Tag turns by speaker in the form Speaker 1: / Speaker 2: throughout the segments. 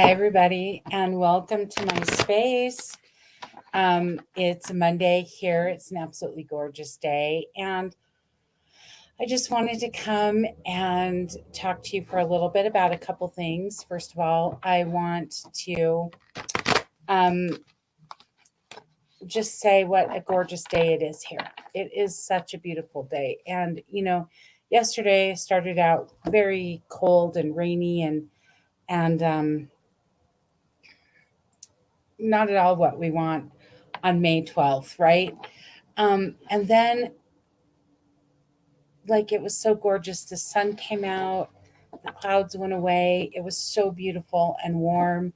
Speaker 1: Hi, everybody, and welcome to my space. It's Monday here. It's an absolutely gorgeous day, and I just wanted to come and talk to you for a little bit about a couple things. First of all, I want to um, just say what a gorgeous day it is here. It is such a beautiful day, and yesterday started out very cold and rainy, and not at all what we want on May 12th, right? And then, like, it was so gorgeous. The sun came out, the clouds went away. It was so beautiful and warm.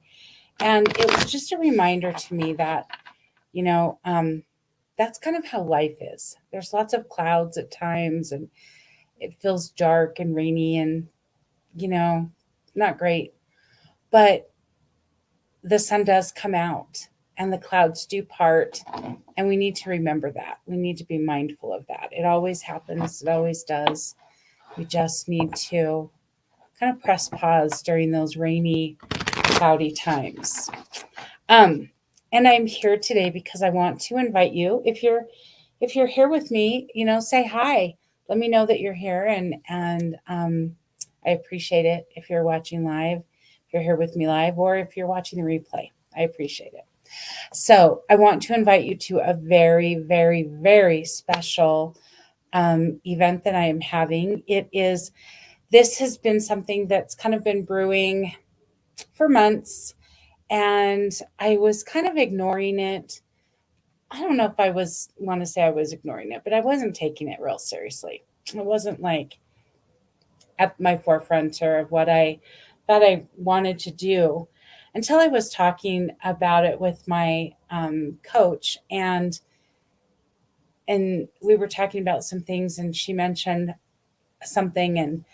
Speaker 1: And it was just a reminder to me that, you know, um, that's kind of how life is. There's lots of clouds at times, and it feels dark and rainy and, you know, not great. But the sun does come out and the clouds do part. And we need to remember that. We need to be mindful of that. It always happens, it always does. We just need to kind of press pause during those rainy, cloudy times. Um, and I'm here today because I want to invite you. If you're here with me, say hi. Let me know that you're here, and I appreciate it. If you're watching live, if you're here with me live, or if you're watching the replay, I appreciate it. So I want to invite you to a very, very, very special event that I am having. This has been something that's kind of been brewing for months, and I was kind of ignoring it. I don't know if I was want to say I was ignoring it, but I wasn't taking it real seriously. It wasn't like at my forefront or of what I thought I wanted to do until I was talking about it with my coach, and we were talking about some things, and she mentioned something,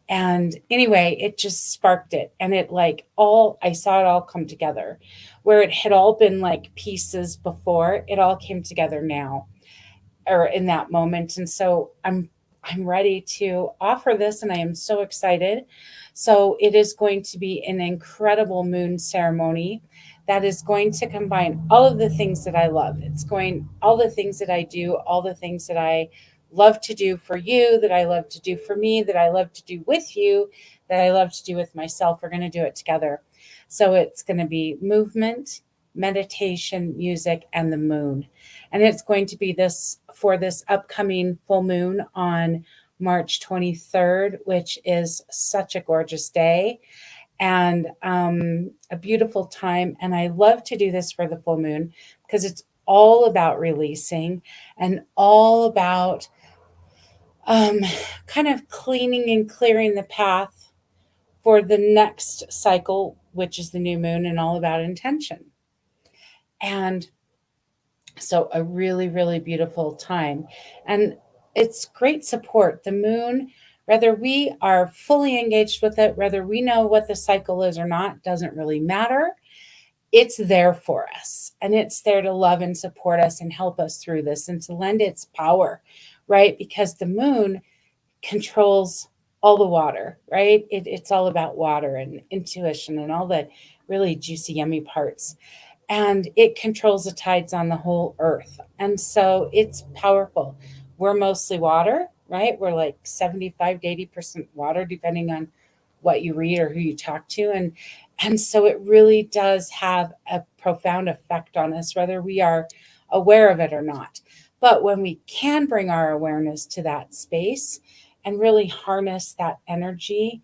Speaker 1: and anyway, it just sparked it, and it, like, all I saw it all come together, where it had all been like pieces before. It all came together now, or in that moment. And so I'm ready to offer this, and I am so excited. So it is going to be an incredible moon ceremony that is going to combine all of the things that I love. It's going all the things that I do, all the things that I love to do for you, that I love to do for me, that I love to do with you, that I love to do with myself. We're going to do it together. So it's going to be movement, meditation, music, and the moon. And it's going to be this for this upcoming full moon on March 23rd, which is such a gorgeous day and a beautiful time. And I love to do this for the full moon because it's all about releasing and all about um, kind of cleaning and clearing the path for the next cycle, which is the new moon, and all about intention. And so a really, really beautiful time. And it's great support. The moon, whether we are fully engaged with it, whether we know what the cycle is or not, doesn't really matter. It's there for us, and it's there to love and support us and help us through this and to lend its power, right? Because the moon controls all the water, right? It's all about water and intuition and all the really juicy, yummy parts, and it controls the tides on the whole earth. And so it's powerful. We're mostly water, right? We're like 75 to 80% water, depending on what you read or who you talk to. And so it really does have a profound effect on us, whether we are aware of it or not. But when we can bring our awareness to that space and really harness that energy,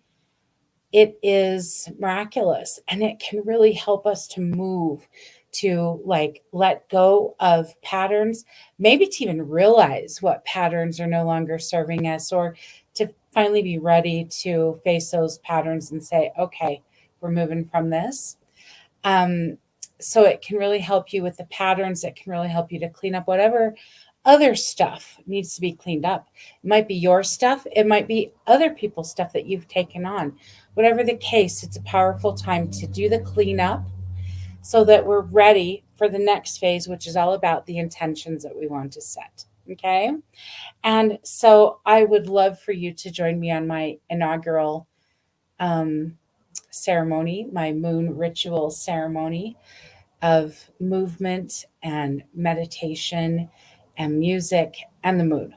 Speaker 1: it is miraculous, and it can really help us to move, to like let go of patterns, maybe to even realize what patterns are no longer serving us, or to finally be ready to face those patterns and say, okay, we're moving from this. um, so it can really help you with the patterns. It can really help you to clean up whatever other stuff needs to be cleaned up. It might be your stuff, it might be other people's stuff that you've taken on. Whatever the case, it's a powerful time to do the cleanup so that we're ready for the next phase, which is all about the intentions that we want to set. Okay. And so I would love for you to join me on my inaugural um, ceremony, my moon ritual ceremony of movement and meditation and music and the moon.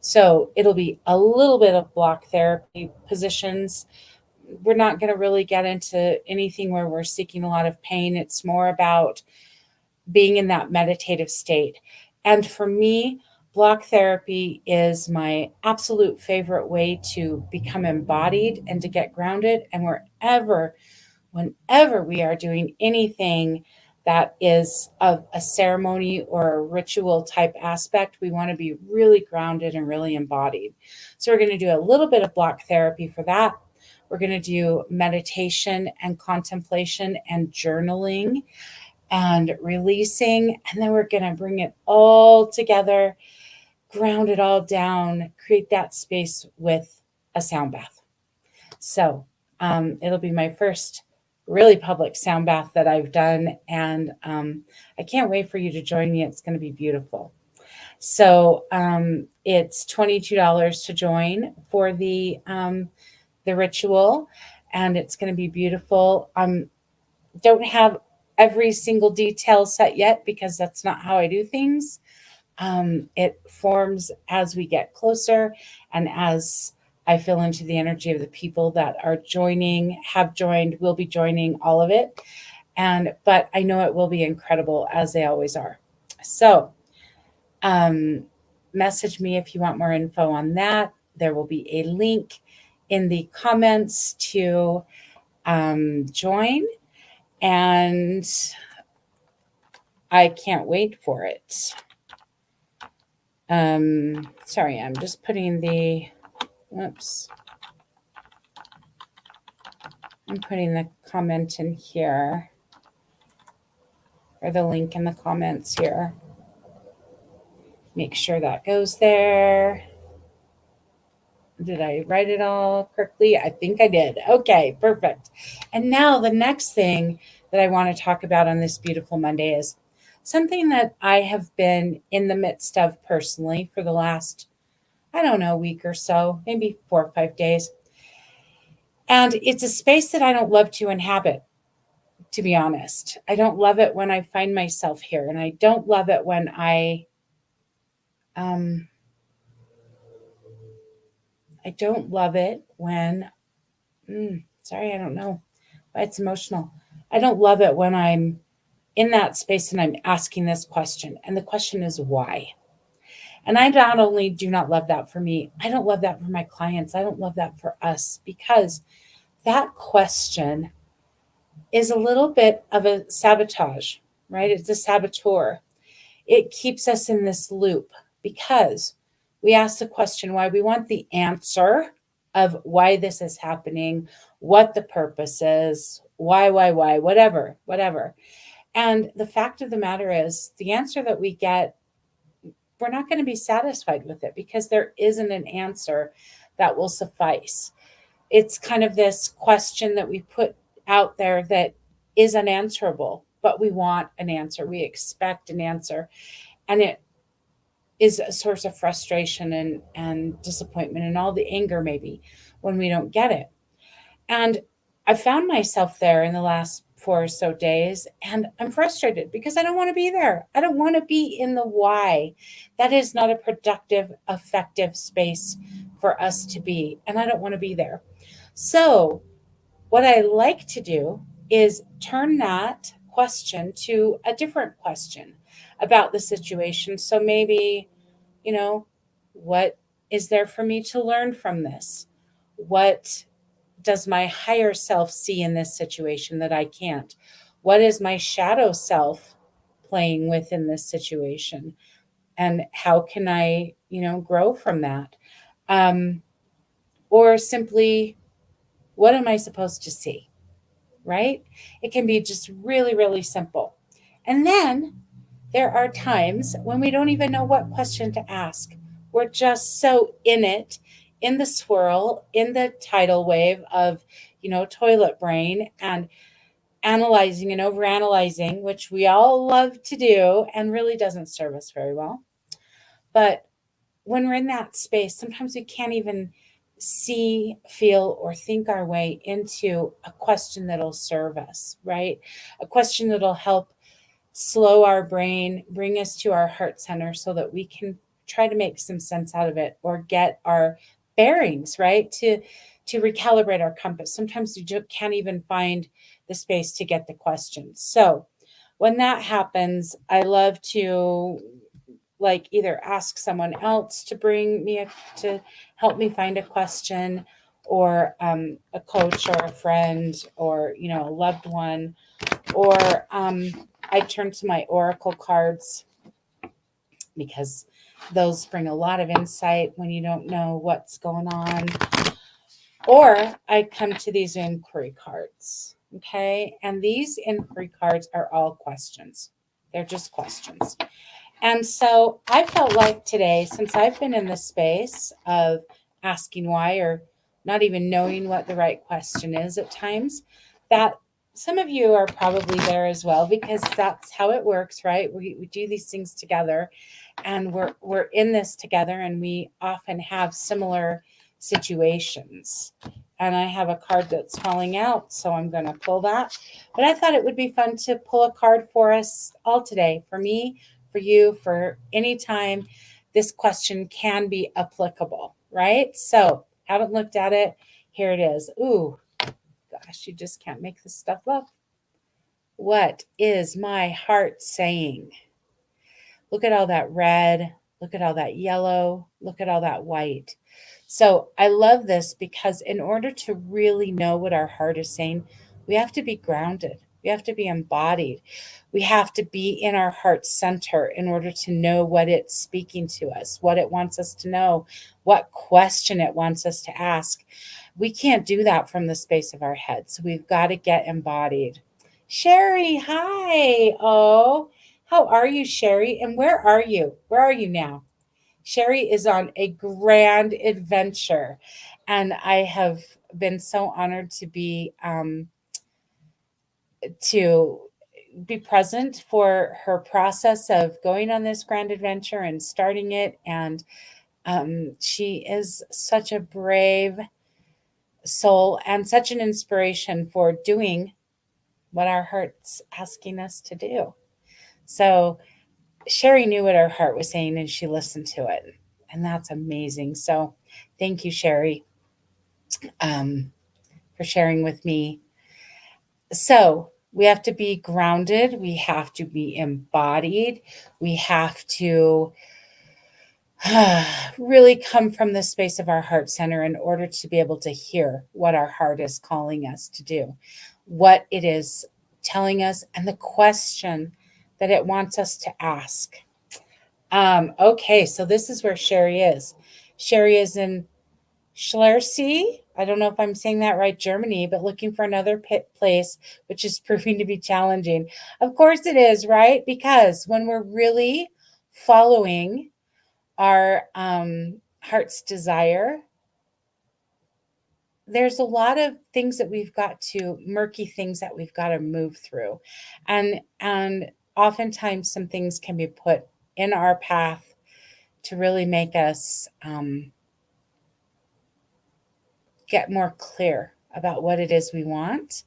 Speaker 1: So it'll be a little bit of block therapy positions. We're not going to really get into anything where we're seeking a lot of pain. It's more about being in that meditative state. And for me, block therapy is my absolute favorite way to become embodied and to get grounded. And whenever we are doing anything that is of a ceremony or a ritual type aspect, we want to be really grounded and really embodied. So we're going to do a little bit of block therapy for that. We're going to do meditation and contemplation and journaling and releasing. And then we're going to bring it all together, ground it all down, create that space with a sound bath. So it'll be my first really public sound bath that I've done. And I can't wait for you to join me. It's going to be beautiful. So it's $22 to join for the ritual, and it's going to be beautiful. Don't have every single detail set yet because that's not how I do things. It forms as we get closer and as I feel into the energy of the people that are joining, have joined, will be joining, all of it. But I know it will be incredible, as they always are. So message me if you want more info on that. There will be a link in the comments to join, and I can't wait for it. Sorry, I'm just putting the, whoops. I'm putting the comment in here, or the link in the comments here. Make sure that goes there. Did I write it all correctly? I think I did. Okay, perfect. And now the next thing that I want to talk about on this beautiful Monday is something that I have been in the midst of personally for the last, I don't know, week or so, maybe 4 or 5 days. And it's a space that I don't love to inhabit, to be honest. I don't love it when I find myself here, and I don't love it when I don't love it when, sorry, I don't know why it's emotional. I don't love it when I'm in that space and I'm asking this question. And the question is why? And I not only do not love that for me, I don't love that for my clients. I don't love that for us, because that question is a little bit of a sabotage, right? It's a saboteur. It keeps us in this loop because we ask the question why. We want the answer of why this is happening, what the purpose is, why, whatever. And the fact of the matter is, the answer that we get, we're not going to be satisfied with it because there isn't an answer that will suffice. It's kind of this question that we put out there that is unanswerable, but we want an answer. We expect an answer. And it is a source of frustration and disappointment and all the anger, maybe, when we don't get it. And I found myself there in the last 4 or so days, and I'm frustrated because I don't want to be there. I don't want to be in the why. That is not a productive, effective space for us to be, and I don't want to be there. So, what I like to do is turn that question to a different question about the situation. So maybe, you know, what is there for me to learn from this? What does my higher self see in this situation that I can't? What is my shadow self playing with in this situation? And how can I, grow from that? Or simply, what am I supposed to see? Right? It can be just really, really simple. And then there are times when we don't even know what question to ask. We're just so in it, in the swirl, in the tidal wave of, toilet brain, and analyzing and overanalyzing, which we all love to do and really doesn't serve us very well. But when we're in that space, sometimes we can't even see, feel, or think our way into a question that'll serve us, right? A question that'll help slow our brain, bring us to our heart center so that we can try to make some sense out of it or get our bearings, right? To recalibrate our compass. Sometimes you just can't even find the space to get the questions. So when that happens, I love to like either ask someone else to bring me to help me find a question, or a coach or a friend, or a loved one, or I turn to my oracle cards because those bring a lot of insight when you don't know what's going on. Or I come to these inquiry cards. Okay. And these inquiry cards are all questions. They're just questions. And so I felt like today, since I've been in the space of asking why, or not even knowing what the right question is at times, that some of you are probably there as well, because that's how it works, right? We do these things together, and we're in this together, and we often have similar situations. And I have a card that's falling out, so I'm going to pull that. But I thought it would be fun to pull a card for us all today, for me, for you, for any time this question can be applicable, right? So, haven't looked at it. Here it is. Ooh, gosh, you just can't make this stuff up. What is my heart saying? Look at all that red. Look at all that yellow. Look at all that white. So I love this because in order to really know what our heart is saying, we have to be grounded. We have to be embodied. We have to be in our heart center in order to know what it's speaking to us, what it wants us to know, what question it wants us to ask. We can't do that from the space of our head. So we've got to get embodied. Sherry, hi. Oh, how are you, Sherry? And where are you? Where are you now? Sherry is on a grand adventure, and I have been so honored to be present for her process of going on this grand adventure and starting it. And she is such a brave soul and such an inspiration for doing what our heart's asking us to do. So Sherry knew what her heart was saying and she listened to it. And that's amazing. So thank you, Sherry, um, for sharing with me. So we have to be grounded, we have to be embodied, we have to really come from the space of our heart center in order to be able to hear what our heart is calling us to do, what it is telling us, and the question that it wants us to ask. Okay, so this is where Sherry is. Sherry is in Schliersee. I don't know if I'm saying that right, Germany, but looking for another place, which is proving to be challenging. Of course it is, right? Because when we're really following our heart's desire, there's a lot of things that we've got to murky things that we've got to move through, and oftentimes some things can be put in our path to really make us get more clear about what it is we want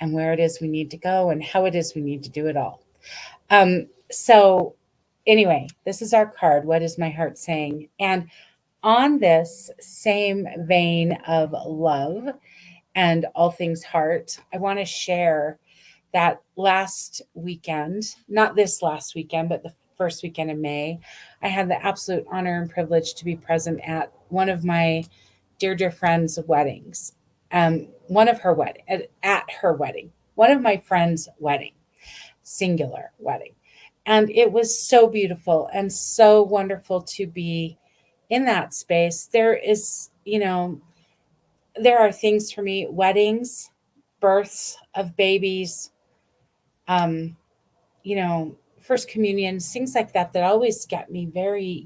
Speaker 1: and where it is we need to go and how it is we need to do it all. So anyway, this is our card. What is my heart saying? And on this same vein of love and all things heart, I want to share that last weekend, not this last weekend, but the first weekend in May, I had the absolute honor and privilege to be present at one of my dear friend's weddings. One of her wedding at her wedding, one of my friend's wedding, singular wedding. And it was so beautiful and so wonderful to be in that space. There are things for me, weddings, births of babies, um, you know, first communions, things like that, that always get me very,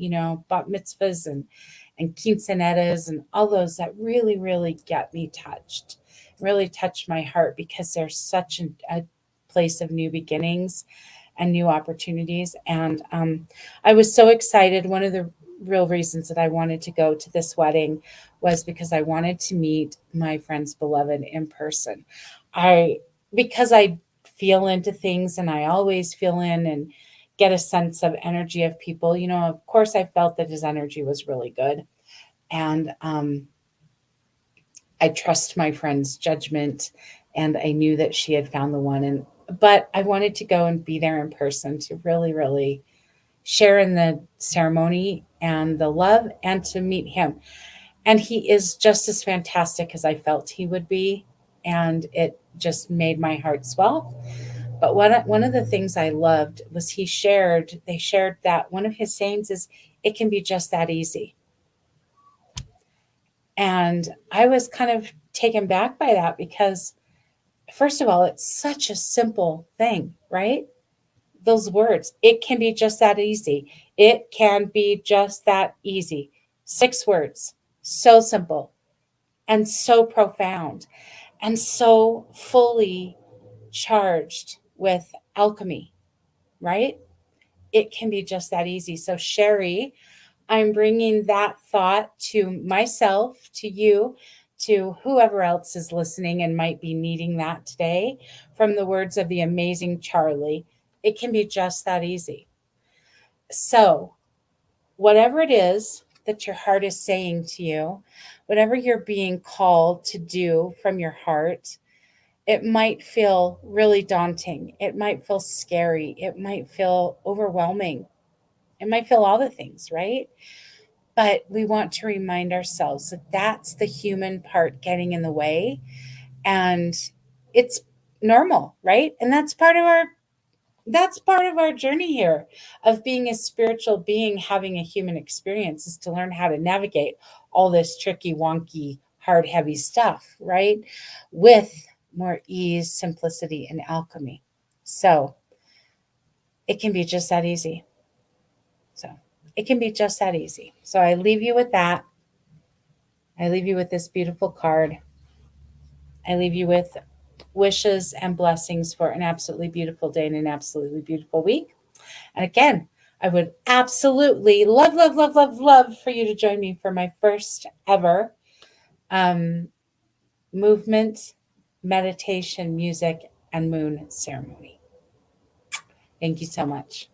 Speaker 1: bat mitzvahs and quinceaneras and all those that really, really get me touched, really touch my heart because there's such a place of new beginnings and new opportunities. And I was so excited. One of the real reasons that I wanted to go to this wedding was because I wanted to meet my friend's beloved in person. I because I feel into things and I always feel in and get a sense of energy of people. Of course I felt that his energy was really good. And I trust my friend's judgment, and I knew that she had found the one. And but I wanted to go and be there in person to really, really share in the ceremony and the love and to meet him. And he is just as fantastic as I felt he would be. And it just made my heart swell. But one of the things I loved was they shared that one of his sayings is, it can be just that easy. And I was kind of taken back by that because, first of all, it's such a simple thing, right? Those words, it can be just that easy. It can be just that easy. 6 words, so simple and so profound and so fully charged with alchemy, right? It can be just that easy. So, Sherry, I'm bringing that thought to myself, to you, to whoever else is listening and might be needing that today from the words of the amazing Charlie. It can be just that easy. So, whatever it is that your heart is saying to you, whatever you're being called to do from your heart, it might feel really daunting. It might feel scary. It might feel overwhelming. It might feel all the things, right? But we want to remind ourselves that that's the human part getting in the way, and it's normal, right? And that's part of our journey here of being a spiritual being, having a human experience, is to learn how to navigate all this tricky, wonky, hard, heavy stuff, right? With more ease, simplicity, and alchemy. So it can be just that easy. So it can be just that easy. So I leave you with that. I leave you with this beautiful card. I leave you with wishes and blessings for an absolutely beautiful day and an absolutely beautiful week. And again, I would absolutely love, love, love, love, love for you to join me for my first ever um, movement, meditation, music, and moon ceremony. Thank you so much.